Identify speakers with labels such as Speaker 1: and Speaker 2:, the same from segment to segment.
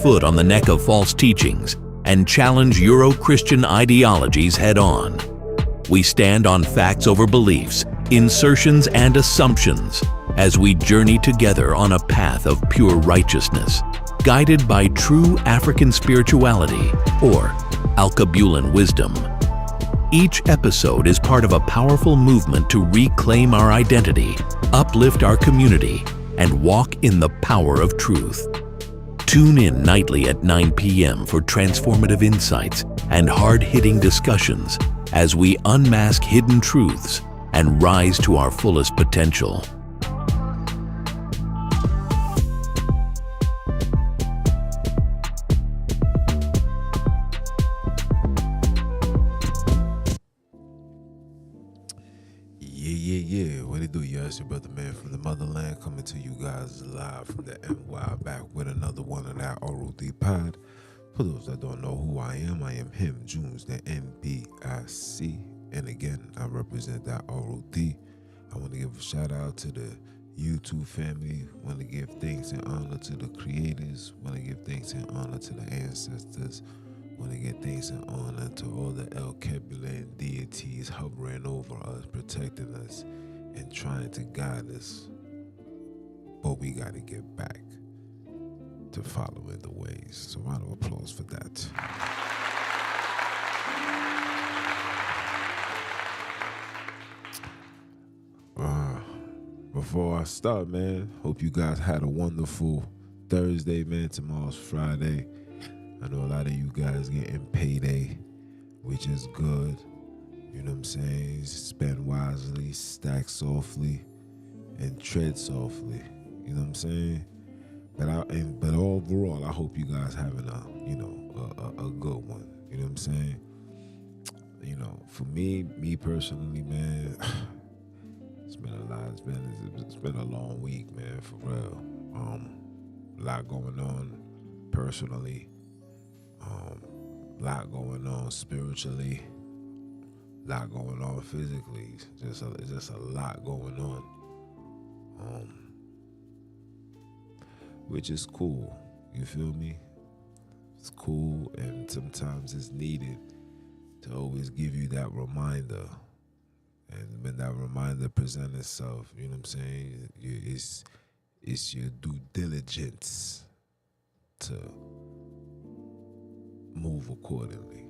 Speaker 1: foot on the neck of false teachings and challenge Euro-Christian ideologies head-on. We stand on facts over beliefs, insertions and assumptions as we journey together on a path of pure righteousness, guided by true African spirituality or Alkebulan wisdom. Each episode is part of a powerful movement to reclaim our identity, uplift our community, and walk in the power of truth. Tune in nightly at 9 p.m. for transformative insights and hard-hitting discussions as we unmask hidden truths and rise to our fullest potential.
Speaker 2: Yeah. What it do, y'all? It's your brother, man, from the motherland, coming to you guys live from the NY, back with another one of that ROD pod. For those that don't know who I am him, Junes, the NBIC. And again, I represent that ROD. I want to give a shout out to the YouTube family. I want to give thanks and honor to the creators. I want to give thanks and honor to the ancestors. I want to give thanks and honor to all the Alkebulan deities hovering over us, protecting us, and trying to guide us. But we got to get back to following the ways. So round of applause for that. Before I start, man, hope you guys had a wonderful Thursday, man. Tomorrow's Friday. I know a lot of you guys getting payday, which is good. You know what I'm saying? Spend wisely, stack softly, and tread softly. You know what I'm saying? But overall, I hope you guys having a good one. You know what I'm saying? You know, for me personally, man, it's been a lot. It's been a long week, man, for real. A lot going on personally. A lot going on spiritually. A lot going on physically. Just a lot going on. Which is cool. You feel me? It's cool, and sometimes it's needed to always give you that reminder. And when that reminder presents itself, you know what I'm saying? It's your due diligence to move accordingly.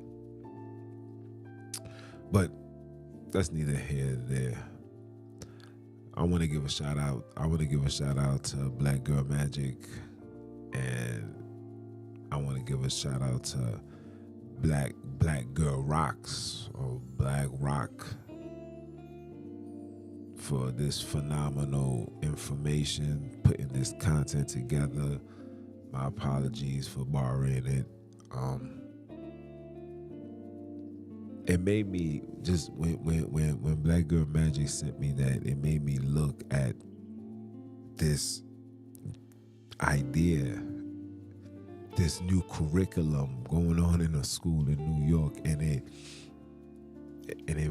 Speaker 2: But that's neither here nor there. I want to give a shout out to Black Girl Magic, and I want to give a shout out to Black Girl Rocks, or Black Rock, for this phenomenal information, putting this content together. My apologies for borrowing it. It made me just when Black Girl Magic sent me that, it made me look at this idea, this new curriculum going on in a school in New York, and it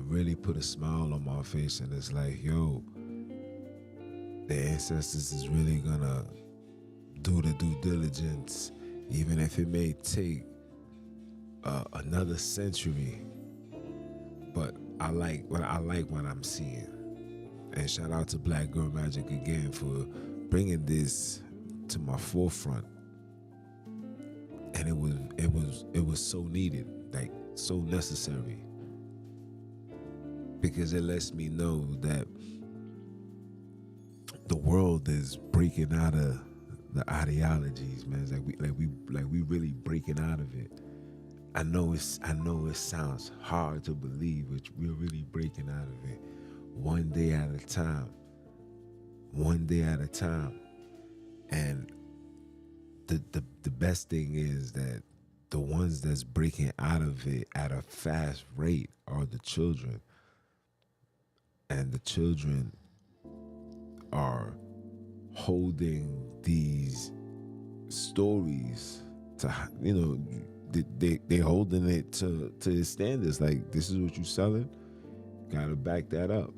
Speaker 2: really put a smile on my face. And it's like, yo, the ancestors is really gonna do the due diligence, even if it may take another century. But I like what I'm seeing. And shout out to Black Girl Magic again for bringing this to my forefront. And it was so needed, like so necessary, because it lets me know that the world is breaking out of the ideologies, man. It's like we really breaking out of it. I know it sounds hard to believe, but we're really breaking out of it, one day at a time. And the best thing is that the ones that's breaking out of it at a fast rate are the children. And the children are holding these stories to, you know, they holding it to its standards. Like, this is what you selling, gotta back that up.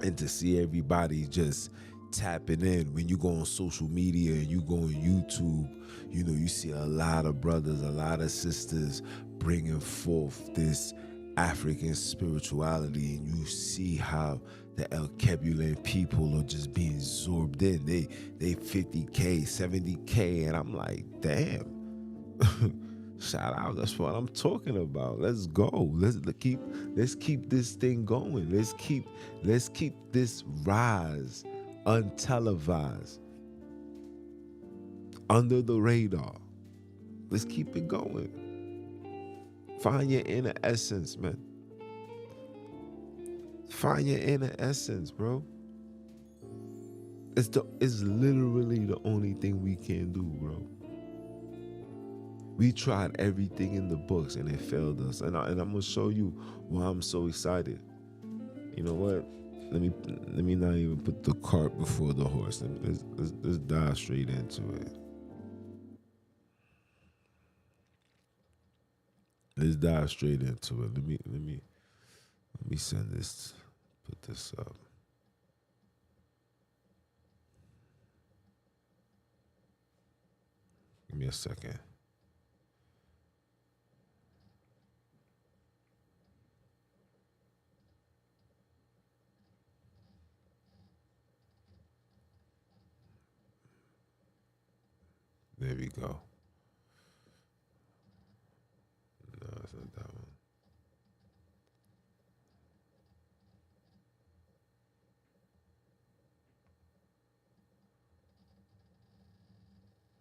Speaker 2: And to see everybody just tapping in. When you go on social media and you go on YouTube, you know, you see a lot of brothers, a lot of sisters bringing forth this African spirituality, and you see how the Alkebulan people are just being absorbed in. They 50K, 70K, and I'm like, damn. Shout out. That's what I'm talking about. Let's go. Let's keep this thing going. Let's keep this rise untelevised, under the radar. Let's keep it going. Find your inner essence, man. Find your inner essence, bro. It's literally the only thing we can do, bro. We tried everything in the books and it failed us. And I'm gonna show you why I'm so excited. You know what? Let me not even put the cart before the horse. Let's dive straight into it. Let's dive straight into it. Let me send this. Put this up. Give me a second. There we go. No, it's not that one.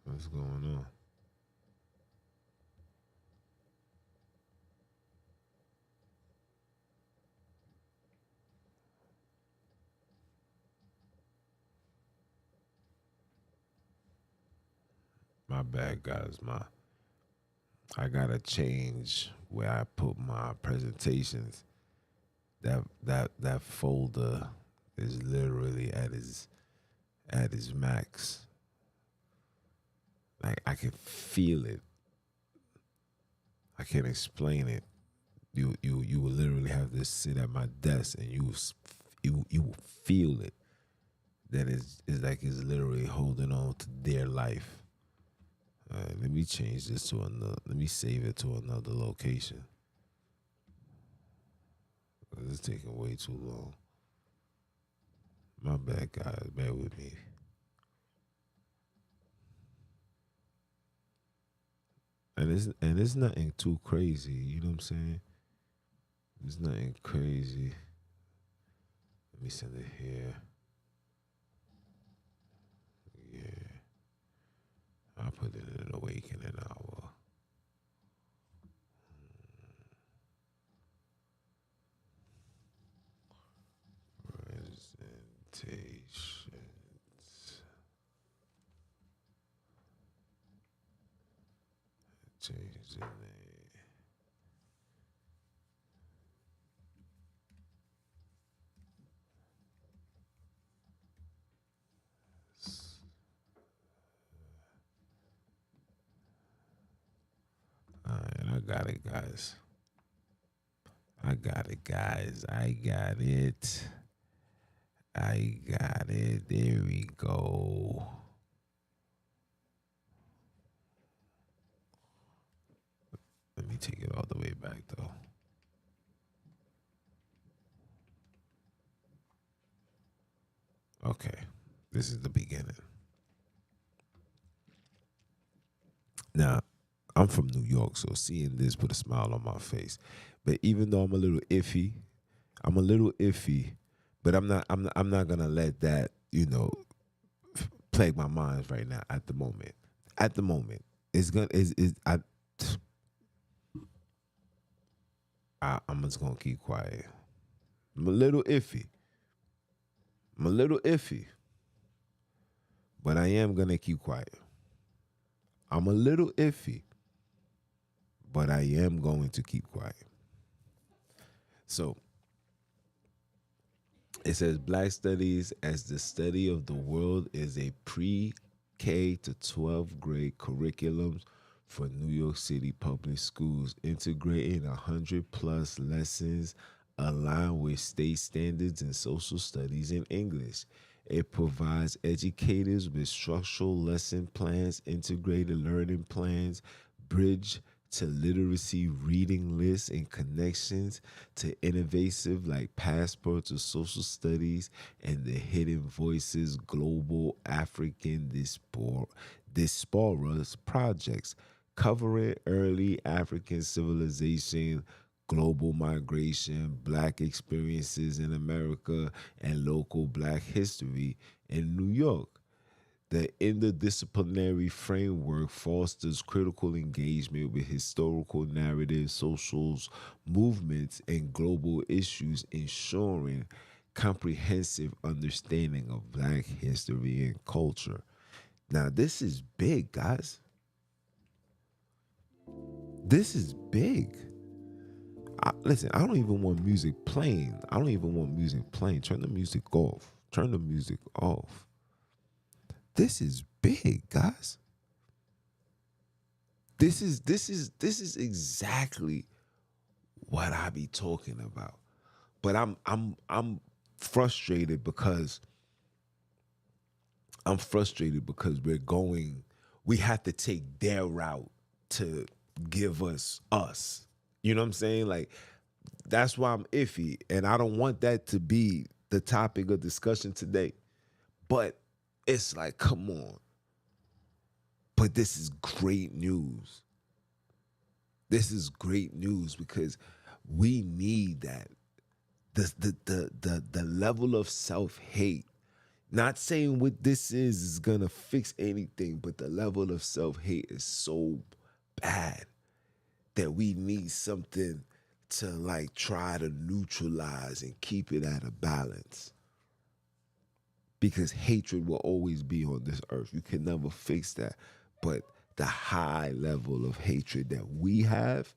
Speaker 2: What's going on? My bad, guys. I gotta change where I put my presentations. That folder is literally at its max. Like, I can feel it. I can't explain it. You will literally have to sit at my desk and you will feel it. That is like it's literally holding on to their life. Let me change this to another. Let me save it to another location. It's taking way too long. My bad, guys. Bear with me. And it's nothing too crazy. You know what I'm saying? It's nothing crazy. Let me send it here. Yeah. I'll put it in an awakening hour. Presentations. Change the name. Alright, I got it, guys. I got it, guys. I got it. I got it. There we go. Let me take it all the way back, though. Okay. This is the beginning. Now, I'm from New York, so seeing this put a smile on my face. But even though I'm a little iffy, but I'm not gonna let that, plague my mind right now at the moment. At the moment. It's gonna is I'm just gonna keep quiet. I'm a little iffy. But I am gonna keep quiet. I'm a little iffy, but I am going to keep quiet. So it says Black Studies as the study of the world is a pre-K to 12th grade curriculum for New York City public schools, integrating 100 plus lessons aligned with state standards in social studies and English. It provides educators with structural lesson plans, integrated learning plans, bridge to literacy reading lists, and connections to innovative like passports of social studies and the hidden voices global African diasporas projects covering early African civilization, global migration, black experiences in America, and local black history in New York. The interdisciplinary framework fosters critical engagement with historical narratives, socials, movements, and global issues, ensuring comprehensive understanding of black history and culture. Now, this is big, guys. This is big. Listen, I don't even want music playing. I don't even want music playing. Turn the music off. Turn the music off. This is big, guys. This is exactly what I be talking about. But I'm frustrated because we have to take their route to give us. You know what I'm saying? Like that's why I'm iffy. And I don't want that to be the topic of discussion today. But it's like, come on. But this is great news. This is great news because we need that. The level of self-hate. Not saying what this is gonna fix anything, but the level of self-hate is so bad that we need something to like try to neutralize and keep it at a balance. Because hatred will always be on this earth. You can never fix that. But the high level of hatred that we have,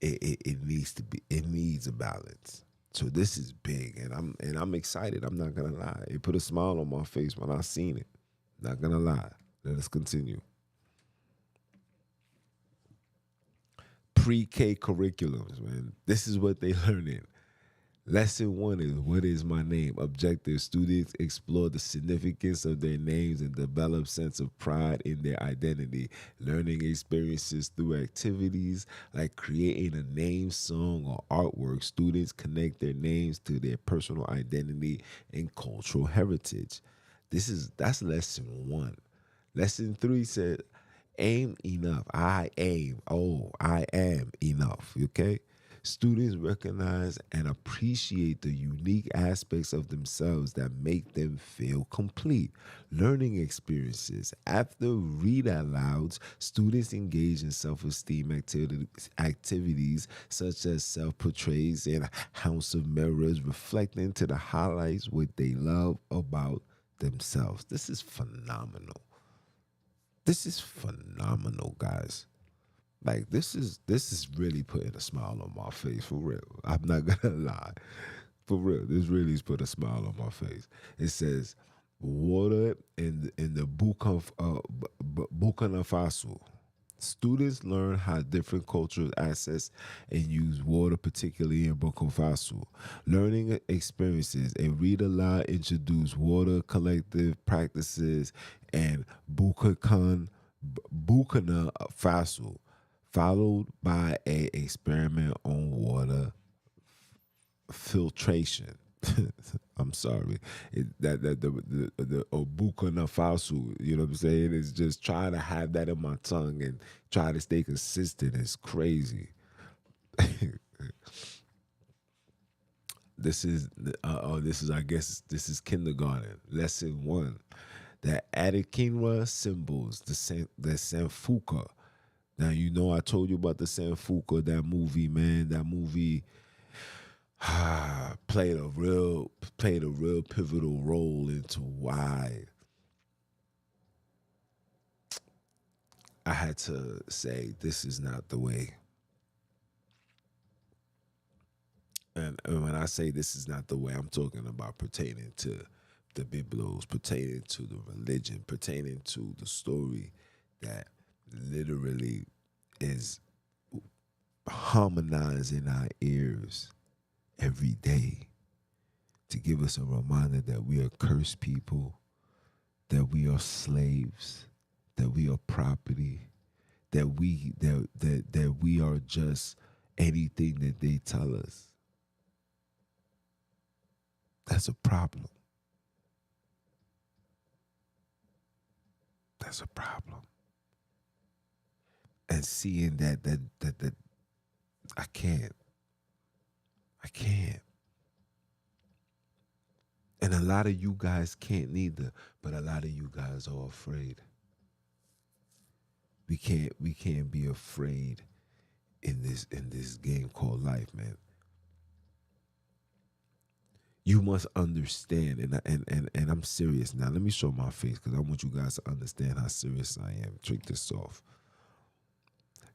Speaker 2: it needs a balance. So this is big, and I'm excited. I'm not gonna lie. It put a smile on my face when I seen it. Not gonna lie. Let us continue. Pre-K curriculums, man. This is what they learning. Lesson 1 is what is my name? Objective students explore the significance of their names and develop sense of pride in their identity. Learning experiences through activities like creating a name song or artwork. Students connect their names to their personal identity and cultural heritage. That's lesson 1. Lesson 3 said aim enough. I aim. Oh, I am enough. Okay? Students recognize and appreciate the unique aspects of themselves that make them feel complete. Learning experiences. After read alouds, students engage in self-esteem activities such as self-portraits and house of mirrors, reflecting to the highlights what they love about themselves. This is phenomenal. This is phenomenal, guys. Like this is really putting a smile on my face for real. I'm not gonna lie, for real. This really has put a smile on my face. It says water in the Burkina Faso. Students learn how different cultures access and use water, particularly in Burkina Faso. Learning experiences and read aloud introduce water collective practices and Burkina Faso, followed by a experiment on water filtration. I'm sorry. The Burkina Faso, you know what I'm saying? It's just trying to have that in my tongue and try to stay consistent. It's crazy. I guess this is kindergarten. Lesson 1. The Adekinwa symbols, the Sanfuka. Now you know I told you about the Sanfuka, that movie, man. That movie played a real pivotal role into why I had to say this is not the way. And when I say this is not the way, I'm talking about pertaining to the Biblos, pertaining to the religion, pertaining to the story that literally is harmonizing our ears every day. to give us a reminder that we are cursed people, that we are slaves, that we are property, that we are just anything that they tell us. That's a problem. That's a problem. And seeing that I can't. I can't. And a lot of you guys can't neither, but a lot of you guys are afraid. We can't be afraid in this game called life, man. You must understand, and I'm serious now. Let me show my face because I want you guys to understand how serious I am. Drink this off.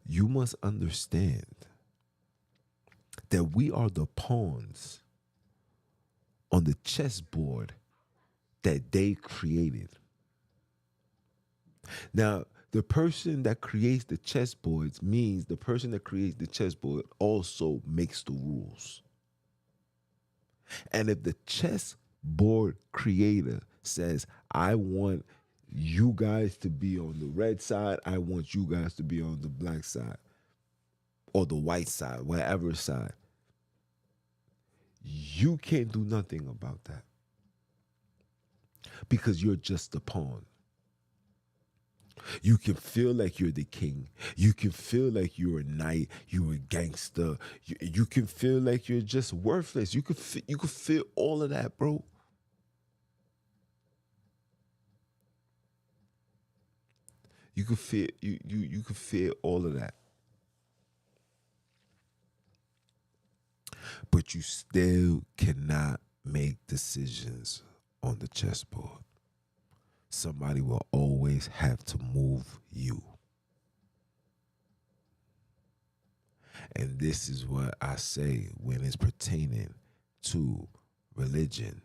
Speaker 2: You must understand that we are the pawns on the chessboard that they created. Now, the person that creates the chessboards means the person that creates the chessboard also makes the rules. And if the chessboard creator says, I want you guys to be on the red side, I want you guys to be on the black side or the white side, whatever side, you can't do nothing about that because you're just a pawn. You can feel like you're the king. You can feel like you're a knight. You're a gangster. You can feel like you're just worthless. You can feel all of that, bro. You can feel you can feel all of that. But you still cannot make decisions on the chessboard. Somebody will always have to move you. And this is what I say when it's pertaining to religion.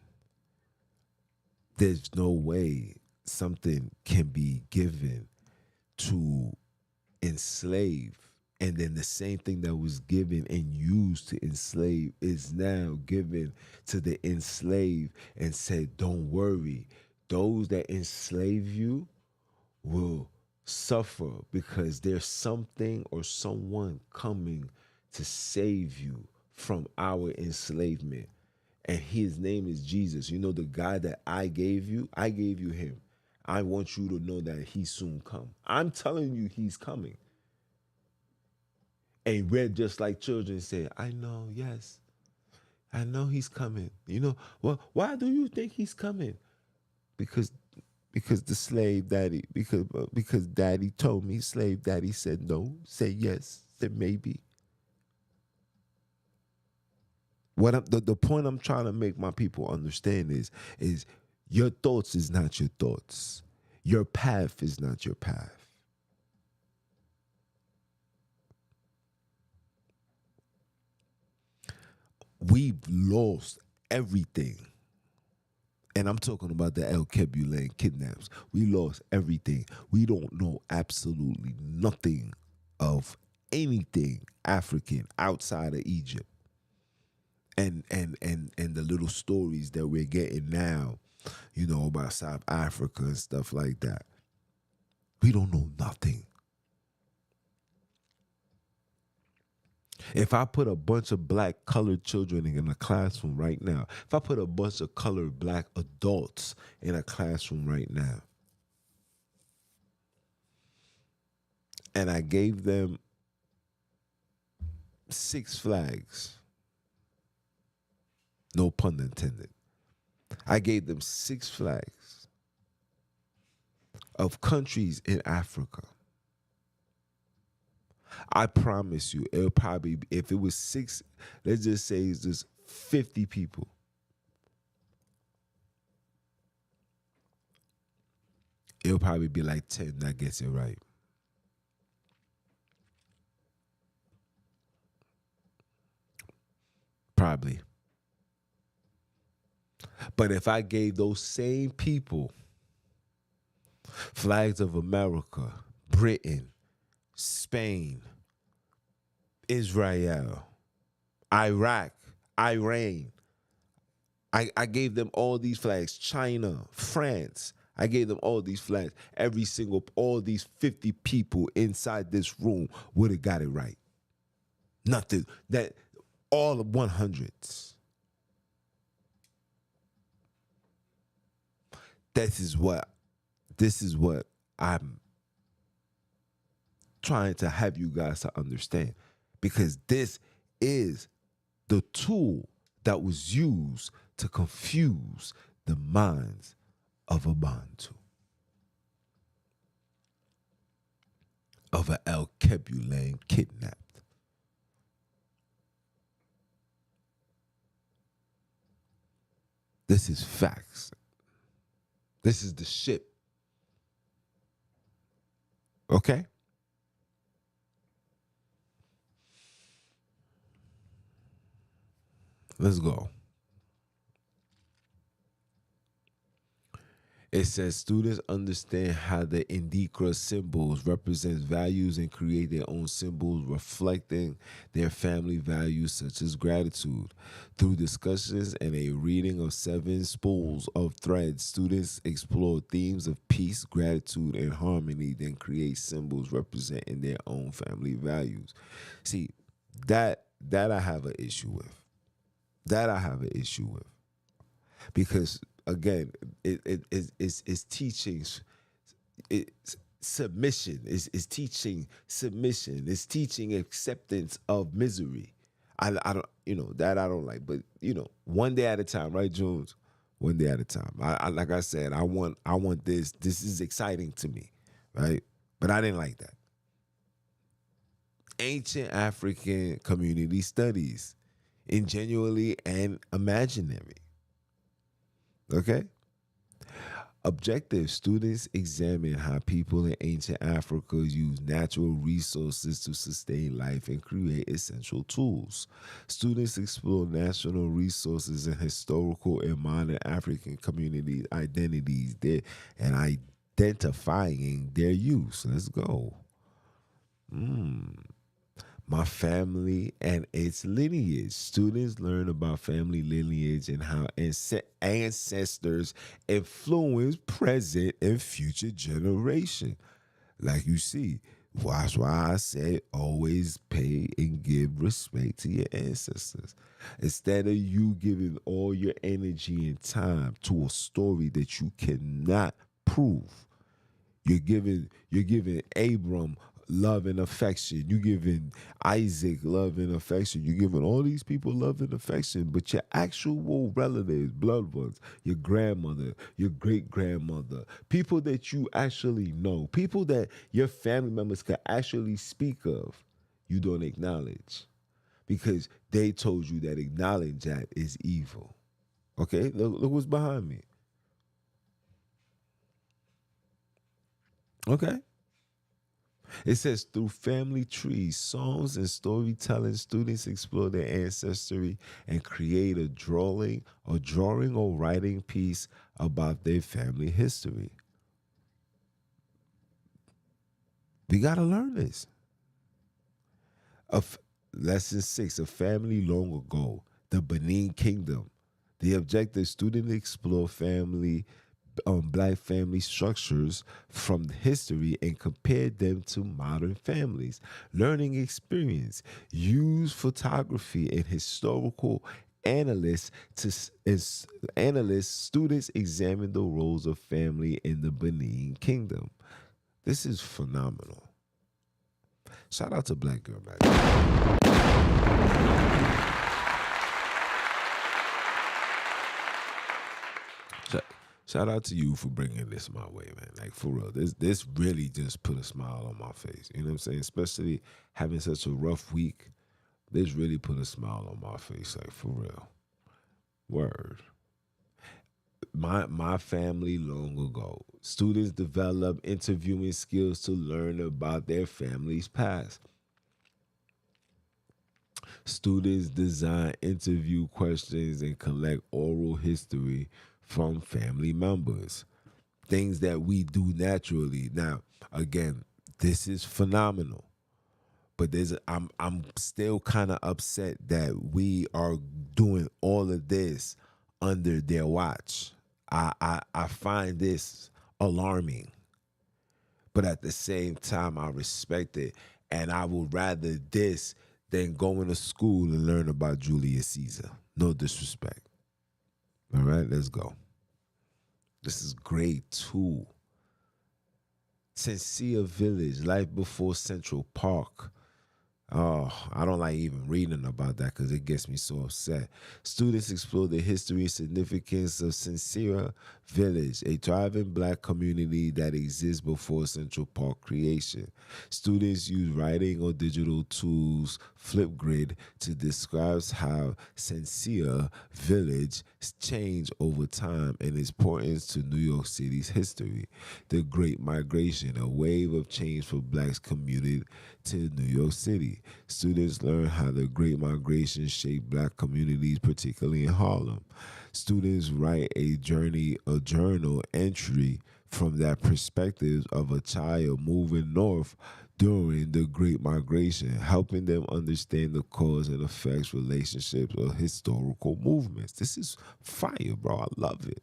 Speaker 2: There's no way something can be given to enslave, and then the same thing that was given and used to enslave is now given to the enslaved and said, don't worry, those that enslave you will suffer because there's something or someone coming to save you from our enslavement. And his name is Jesus. You know, the guy that I gave you him. I want you to know that he soon come. I'm telling you he's coming. And we're just like children say, I know, yes. I know he's coming. You know, well, why do you think he's coming? Because the slave daddy, because daddy told me, slave daddy said no, said yes, said maybe. The point I'm trying to make my people understand is your thoughts is not your thoughts. Your path is not your path. We've lost everything. And I'm talking about the Alkebulan Kidnapped. We lost everything. We don't know absolutely nothing of anything African outside of Egypt. And the little stories that we're getting now, you know, about South Africa and stuff like that. We don't know nothing. If I put a bunch of black colored children in a classroom right now, if I put a bunch of colored black adults in a classroom right now, and I gave them 6 flags, no pun intended, I gave them 6 flags of countries in Africa. I promise you, it'll probably, if it was 6, let's just say it's just 50 people. It'll probably be like 10 that gets it right. Probably. But if I gave those same people flags of America, Britain, Spain, Israel, Iraq, Iran, I gave them all these flags. China, France. I gave them all these flags. All these 50 people inside this room would have got it right. Nothing. That all of 100s. This is what I'm trying to have you guys to understand. Because this is the tool that was used to confuse the minds of a Bantu, of an Alkebulan kidnapped. This is facts. This is the shit. Okay? Let's go. It says students understand how the Indikra symbols represent values and create their own symbols reflecting their family values such as gratitude. Through discussions and a reading of 7 spools of threads, students explore themes of peace, gratitude, and harmony, then create symbols representing their own family values. See, that I have an issue with. That I have an issue with. Because again, it's teaching submission. It's teaching submission. It's teaching acceptance of misery. I don't that I don't like. But one day at a time, right, Jones? One day at a time. I like I said, I want this. This is exciting to me, right? But I didn't like that. Ancient African community studies, ingenuinely and imaginary. Okay? Objective students examine how people in ancient Africa use natural resources to sustain life and create essential tools. Students explore national resources and historical and modern African community identities and identifying their use. Let's go. My family and its lineage. Students learn about family lineage and how ancestors influence present and future generation. Like you see, that's why I said always pay and give respect to your ancestors. Instead of you giving all your energy and time to a story that you cannot prove, you're giving Abram love and affection. You're giving Isaac love and affection. You're giving all these people love and affection, but your actual relatives, blood ones, your grandmother, your great grandmother, people that you actually know, people that your family members can actually speak of, you don't acknowledge because they told you that acknowledge that is evil. Okay, look what's behind me. Okay. It says through family trees, songs, and storytelling, students explore their ancestry and create a drawing or writing piece about their family history. We gotta learn this. Of lesson 6, a family long ago, the Benin Kingdom. The objective student explore black family structures from history and compare them to modern families. Learning experience. Use photography and historical analysts students examine the roles of family in the Benin Kingdom. This is phenomenal. Shout out to Black Girl Magic. Shout out to you for bringing this my way, man. Like, for real, this really just put a smile on my face. You know what I'm saying? Especially having such a rough week, this really put a smile on my face. Like, for real. Word. My family long ago. Students develop interviewing skills to learn about their family's past. Students design interview questions and collect oral history from family members. Things that we do naturally. Now, again, this is phenomenal. But I'm still kind of upset that we are doing all of this under their watch. I find this alarming, but at the same time, I respect it. And I would rather this than going to school and learn about Julius Caesar. No disrespect. All right, let's go. This is grade 2. Sincere Village, Life Before Central Park. Oh, I don't like even reading about that because it gets me so upset. Students explore the history and significance of Sincere Village, a thriving black community that exists before Central Park creation. Students use writing or digital tools, Flipgrid, to describe how Sincere Village changed over time and its importance to New York City's history. The Great Migration, a wave of change for blacks commuted to New York City. Students learn how the Great Migration shaped black communities, particularly in Harlem. Students write a journal entry from that perspective of a child moving north during the Great Migration, helping them understand the cause and effects, relationships, or historical movements. This is fire, bro. I love it.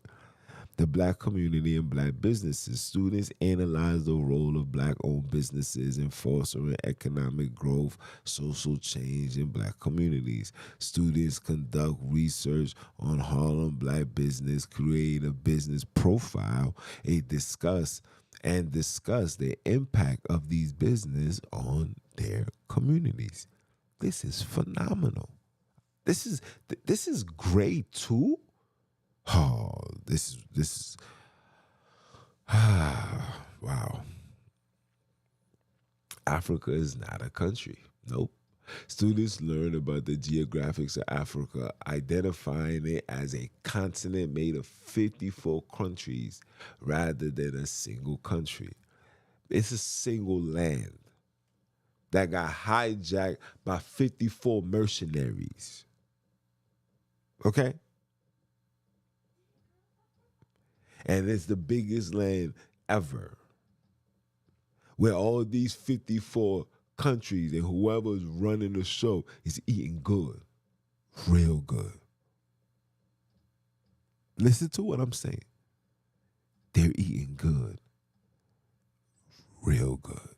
Speaker 2: The black community and black businesses. Students analyze the role of black-owned businesses in fostering economic growth, social change in black communities. Students conduct research on Harlem black business, create a business profile, discuss the impact of these business on their communities. This is phenomenal. This is grade 2. Oh, this is wow. Africa is not a country. Nope. Students learn about the geographics of Africa, identifying it as a continent made of 54 countries rather than a single country. It's a single land that got hijacked by 54 mercenaries. Okay? And it's the biggest land ever, where all these 54 countries and whoever's running the show is eating good, real good. Listen to what I'm saying. They're eating good, real good.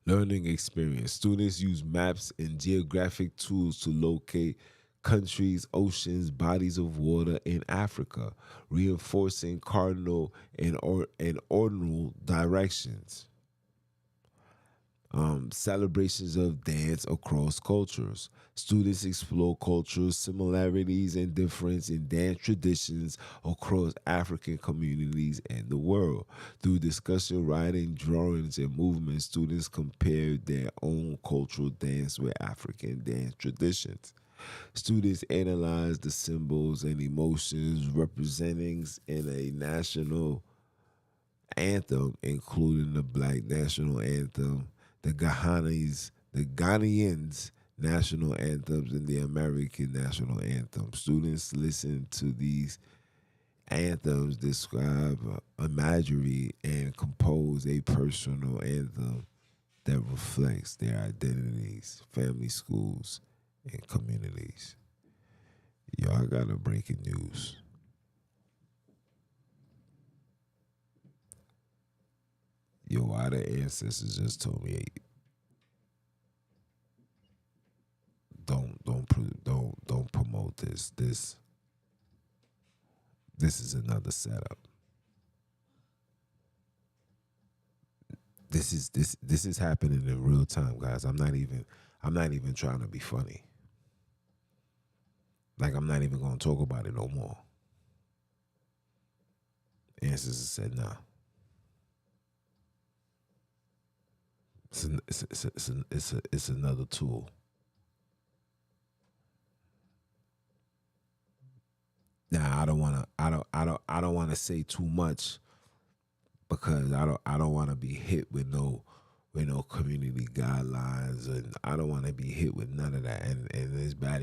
Speaker 2: Learning experience. Students use maps and geographic tools to locate countries, oceans, bodies of water in Africa, reinforcing cardinal and ordinal directions. Celebrations of dance across cultures. Students explore cultural similarities and difference in dance traditions across African communities and the world. Through discussion, writing, drawings, and movements, students compare their own cultural dance with African dance traditions. Students analyze the symbols and emotions representing in a national anthem, including the Black National Anthem, the Ghanaians' national anthems, and the American national anthem. Students listen to these anthems, describe imagery, and compose a personal anthem that reflects their identities, family, schools, and communities. Yo, I got a breaking news. Yo, why the ancestors just told me, hey, don't promote this. This is another setup. This is happening in real time, guys. I'm not even trying to be funny. Like, I'm not even gonna talk about it no more. Ancestors said nah. It's another tool. Now I don't wanna say too much because I don't wanna be hit with no community guidelines, and I don't wanna be hit with none of that. And it's bad,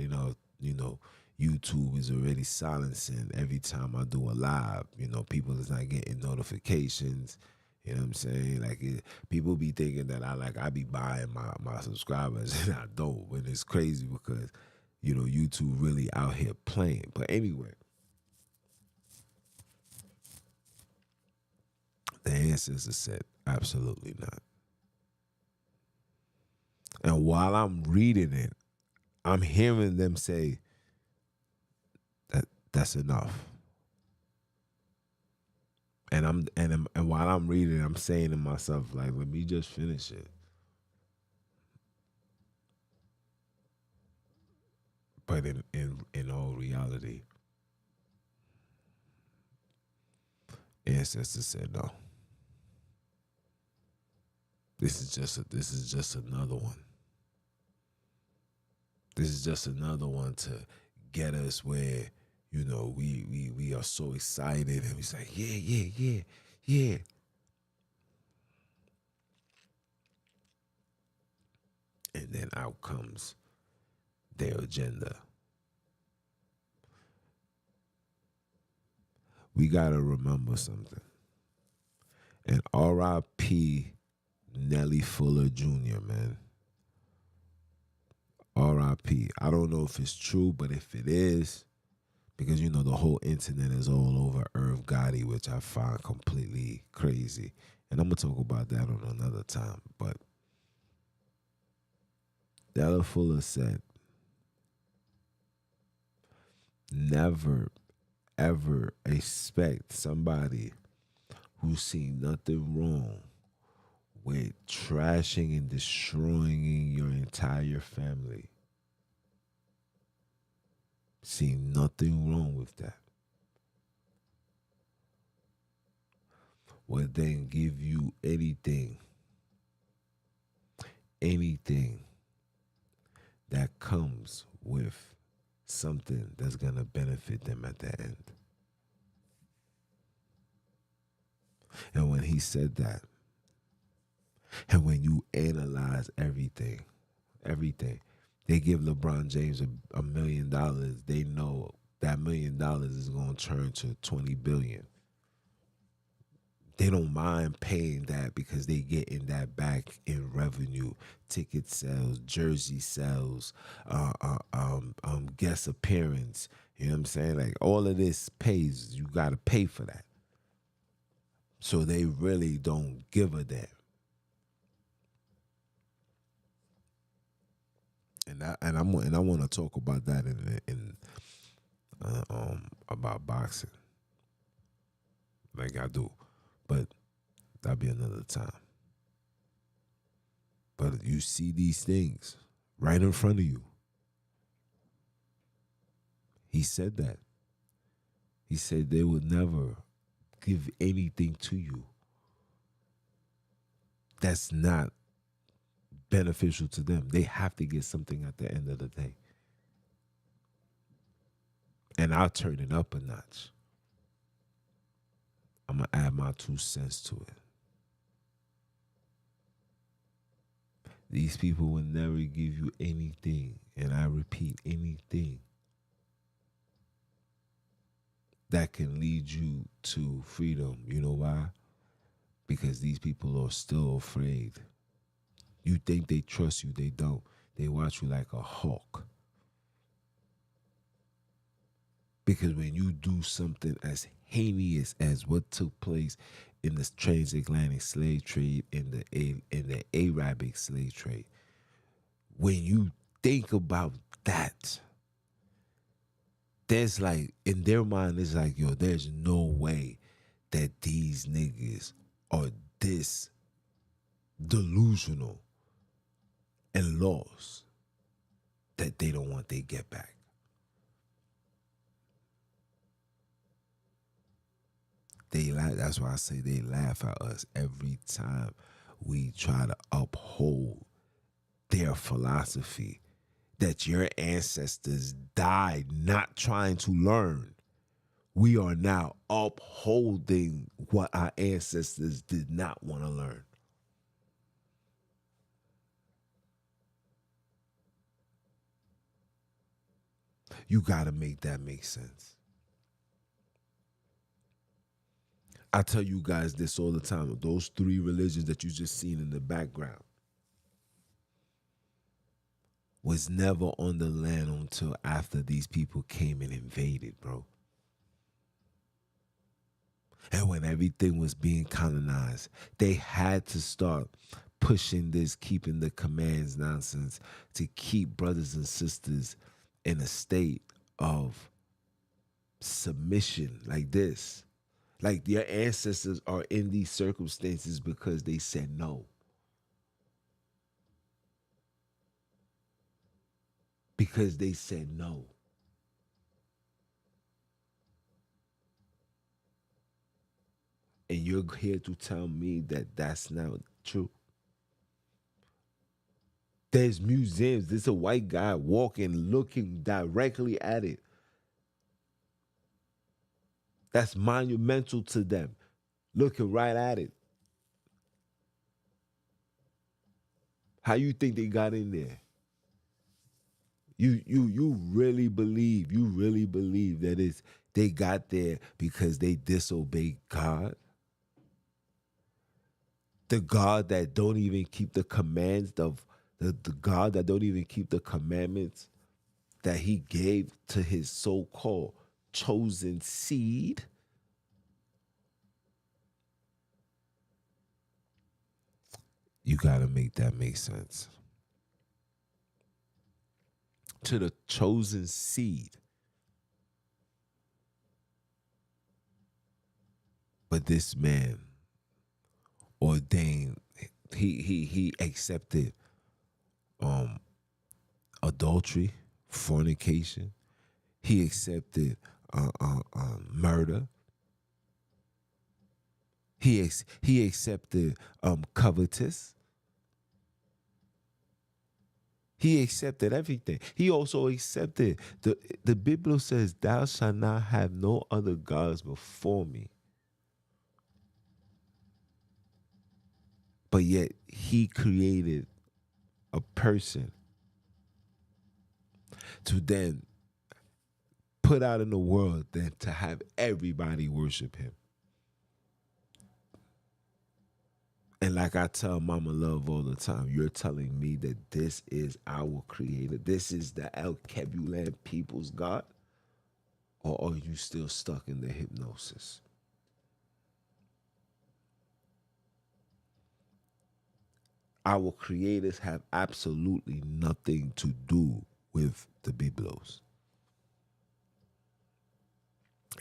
Speaker 2: YouTube is already silencing every time I do a live. People is not getting notifications. You know what I'm saying? Like people be thinking that I be buying my subscribers and I don't. But it's crazy because, YouTube really out here playing. But anyway, the ancestors said absolutely not. And while I'm reading it, I'm hearing them say that that's enough. And while I'm reading, I'm saying to myself, like, let me just finish it. But in all reality, ancestors said no. This is just another one. This is just another one to get us where, we are so excited and we say, yeah. And then out comes their agenda. We gotta remember something. And R.I.P. Nelly Fuller Jr., man. R.I.P. I don't know if it's true, but if it is, because the whole internet is all over Irv Gotti, which I find completely crazy. And I'm gonna talk about that on another time. But Della Fuller said, never ever expect somebody who's seen nothing wrong with trashing and destroying your entire family. See nothing wrong with that. Will then give you anything that comes with something that's going to benefit them at the end. And when he said that, and when you analyze everything, they give LeBron James $1 million, they know that $1 million is going to turn to 20 billion. They don't mind paying that because they getting that back in revenue, ticket sales, jersey sales, guest appearance. You know what I'm saying? Like all of this pays. You got to pay for that. So they really don't give a damn. And I want to talk about that in about boxing, like I do, but that'll be another time. But you see these things right in front of you. He said that. He said they would never give anything to you that's not beneficial to them. They have to get something at the end of the day. And I'll turn it up a notch. I'm going to add my 2 cents to it. These people will never give you anything, and I repeat, anything that can lead you to freedom. You know why? Because these people are still afraid. You think they trust you, they don't. They watch you like a hawk. Because when you do something as heinous as what took place in the transatlantic slave trade, in the Arabic slave trade, when you think about that, there's like, in their mind, it's like, yo, there's no way that these niggas are this delusional and lost that they don't want they get back. They laugh. That's why I say they laugh at us every time we try to uphold their philosophy that your ancestors died not trying to learn. We are now upholding what our ancestors did not want to learn. You got to make that make sense. I tell you guys this all the time. Those three religions that you just seen in the background was never on the land until after these people came and invaded, bro. And when everything was being colonized, they had to start pushing this, keeping the commands nonsense to keep brothers and sisters in a state of submission like this. Like your ancestors are in these circumstances because they said no. Because they said no. And you're here to tell me that that's not true. There's museums. There's a white guy walking, looking directly at it. That's monumental to them. Looking right at it. How you think they got in there? You really believe that it's they got there because they disobeyed God? The God that don't even keep the commands of the God that don't even keep the commandments that he gave to his so-called chosen seed? You gotta make that make sense. To the chosen seed. But this man ordained, he accepted adultery, fornication. He accepted murder. He accepted covetous. He accepted everything. He also accepted the Bible says, "Thou shalt not have no other gods before me." But yet he created a person to then put out in the world, then to have everybody worship him. And like I tell Mama Love all the time, you're telling me that this is our creator. This is the Alkebulan people's God? Or are you still stuck in the hypnosis? Our creators have absolutely nothing to do with the Biblos.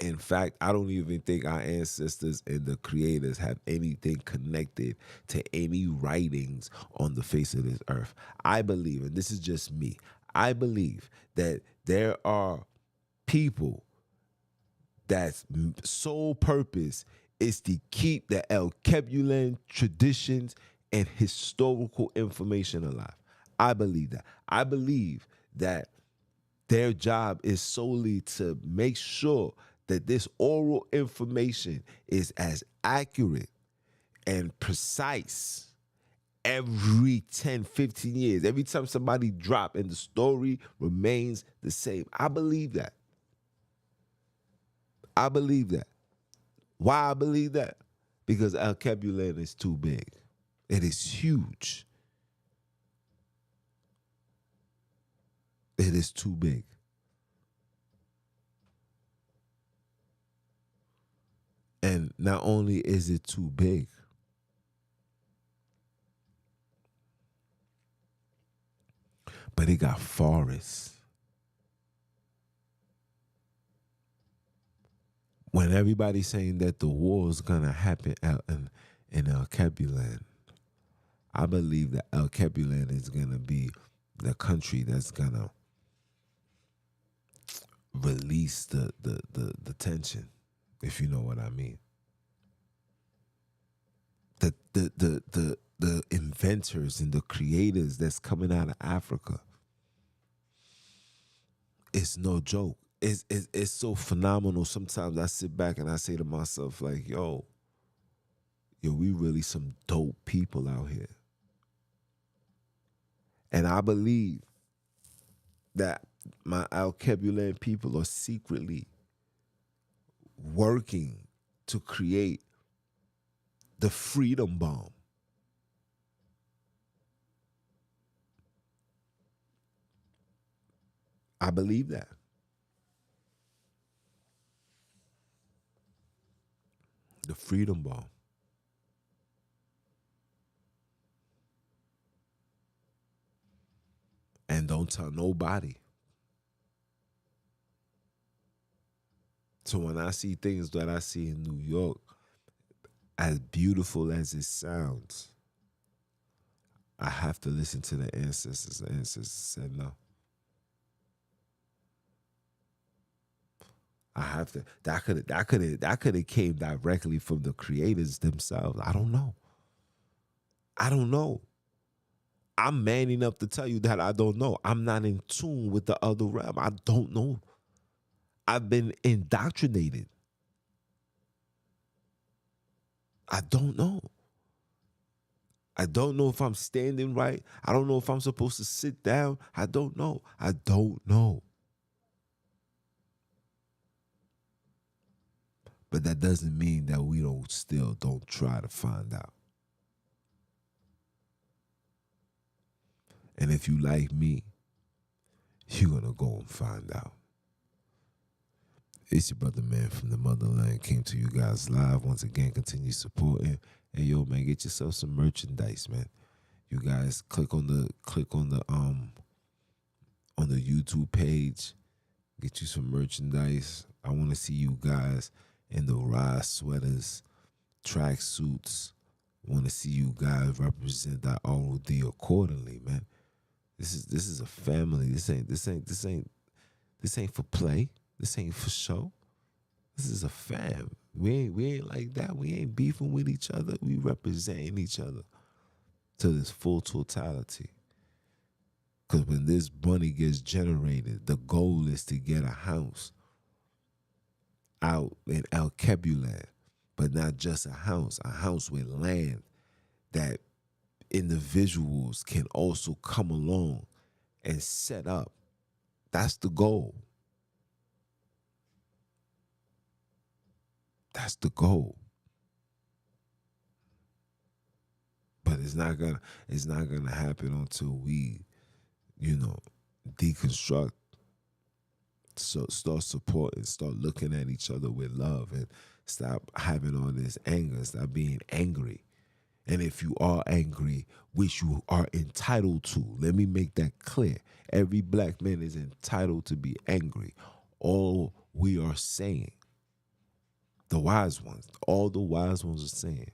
Speaker 2: In fact, I don't even think our ancestors and the creators have anything connected to any writings on the face of this earth. I believe, and this is just me, I believe that there are people that's sole purpose is to keep the Alkebulan traditions and historical information alive. I believe that. I believe that their job is solely to make sure that this oral information is as accurate and precise every 10, 15 years. Every time somebody drop and the story remains the same. I believe that. I believe that. Why I believe that? Because Alkebulan is too big. It is huge. It is too big. And not only is it too big, but it got forests. When everybody's saying that the war is gonna happen out in Alkebulan, I believe that Alkebulan is gonna be the country that's gonna release the tension, if you know what I mean. The inventors and the creators that's coming out of Africa, it's no joke. It's so phenomenal. Sometimes I sit back and I say to myself, like, yo, we really some dope people out here. And I believe that my Alkebulan people are secretly working to create the freedom bomb. I believe that. The freedom bomb. And don't tell nobody. So when I see things that I see in New York, as beautiful as it sounds, I have to listen to the ancestors. The ancestors said no. I have to. That could have came directly from the creators themselves. I don't know. I'm man enough to tell you that I don't know. I'm not in tune with the other realm. I don't know. I've been indoctrinated. I don't know. I don't know if I'm standing right. I don't know if I'm supposed to sit down. I don't know. I don't know. But that doesn't mean that we don't try to find out. And if you like me, you're going to go and find out. It's your brother, man, from the motherland. Came to you guys live. Once again, continue supporting. Hey, yo, man, get yourself some merchandise, man. You guys click on the YouTube page. Get you some merchandise. I want to see you guys in the Rise sweaters, track suits. I want to see you guys represent that ROD accordingly, man. This is a family. This ain't for play. This ain't for show. This is a fam. We ain't like that. We ain't beefing with each other. We representing each other to this full totality. Because when this money gets generated, the goal is to get a house out in Alkebulan, but not just a house with land that individuals can also come along and set up. That's the goal. That's the goal. But it's not gonna happen until we, deconstruct. So start supporting, start looking at each other with love, and stop having all this anger, stop being angry. And if you are angry, which you are entitled to, let me make that clear. Every black man is entitled to be angry. All we are saying, the wise ones, all the wise ones are saying,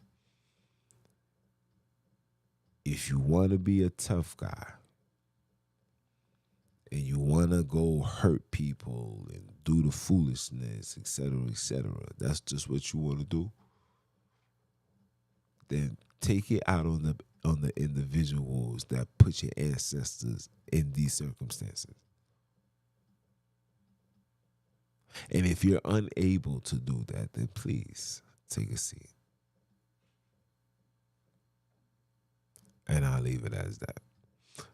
Speaker 2: if you want to be a tough guy and you want to go hurt people and do the foolishness, etc., that's just what you want to do, then take it out on the individuals that put your ancestors in these circumstances. And if you're unable to do that, then please take a seat. And I'll leave it as that.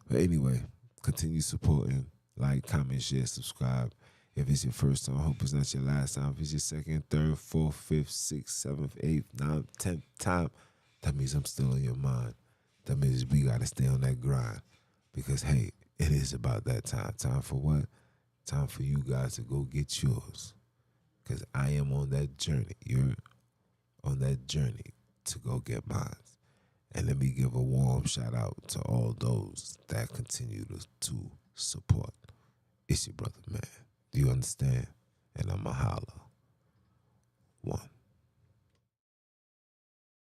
Speaker 2: But anyway, continue supporting. Like, comment, share, subscribe. If it's your first time, I hope it's not your last time. If it's your second, third, fourth, fifth, sixth, seventh, eighth, ninth, 10th time, that means I'm still on your mind. That means we got to stay on that grind. Because, hey, it is about that time. Time for what? Time for you guys to go get yours. Because I am on that journey. You're on that journey to go get mine. And let me give a warm shout out to all those that continue to support. It's your brother, man. Do you understand? And I'm a holla. One.